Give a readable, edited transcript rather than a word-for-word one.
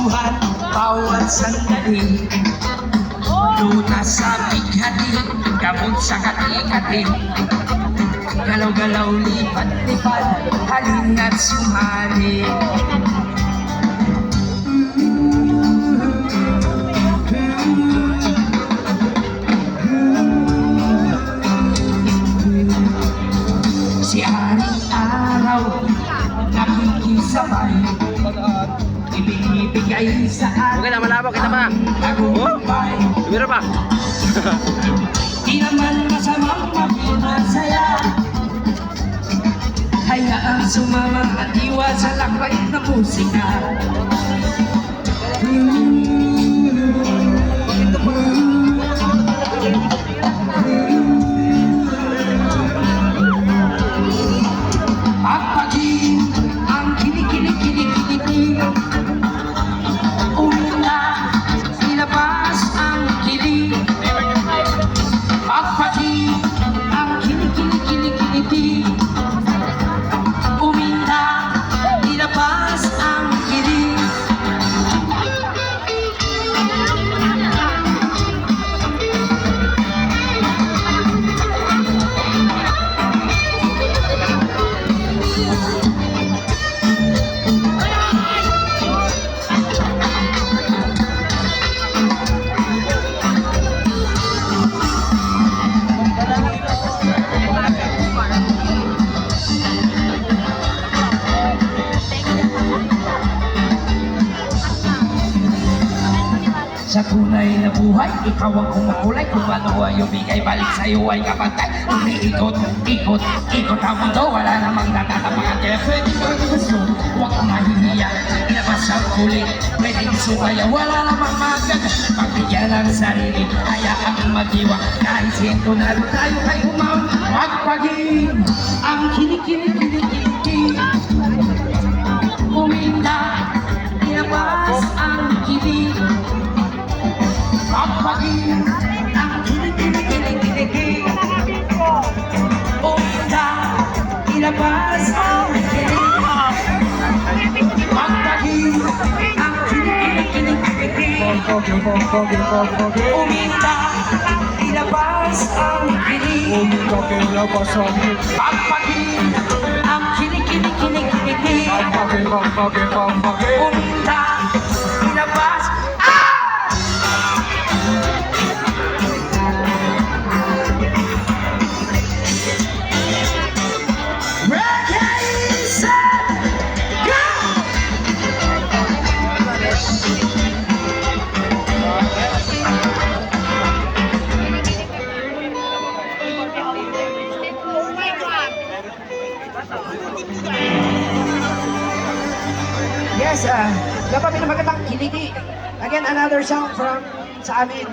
pusuhan, bawat sandali. Lunas sa bighati, gamot sa kati-kati. Galaw-galaw, lipat-lipat, halina't sumali. Si Haring Araw, nakikisabay, ibinibigay sa atin. Okay na, malabo, kita pa. Tagumpay. Lumira pa. Di naman masamang magpapasaya. Hayaang sumama at iwas sa lakbay na musika. Pagpagin ang kilig-kilig-kilig-kilig. Umina, ilabas ang kilig. Pagpagin ang kilig-kilig-kilig-kilig. Umina, ilabas ang kilig. Sa tunay na buhay, ikaw ang kumukulay. Kung ano ay umigay, balik sa'yo ay kapantay. Umiikot, ikot, ikot ang mundo. Wala namang natatapakan. Kaya pwede ko gusto, huwag kang mahihiya. Ilabas ang kulit, pwedeng sumaya. Wala namang magag, pagbigyan ng sarili. Hayaan ang mag-iwa, kahit siyento na rin tayo kay umaw. Magpagin ang kilig-kilig-kilig-kilig. Uminda, ilabas ang kilig. Pagpagin ang kilig-kilig-kilig-kilig. Uminda, ilabas ang kilig. Pagpagin ang kilig-kilig-kilig-kilig. Uminda, ilabas ang kilig. Pagpagin ang kilig-kilig-kilig-kilig. Uminda, ilabas. Yes, dapat may magandang kiliti. Again, another song from sa amin.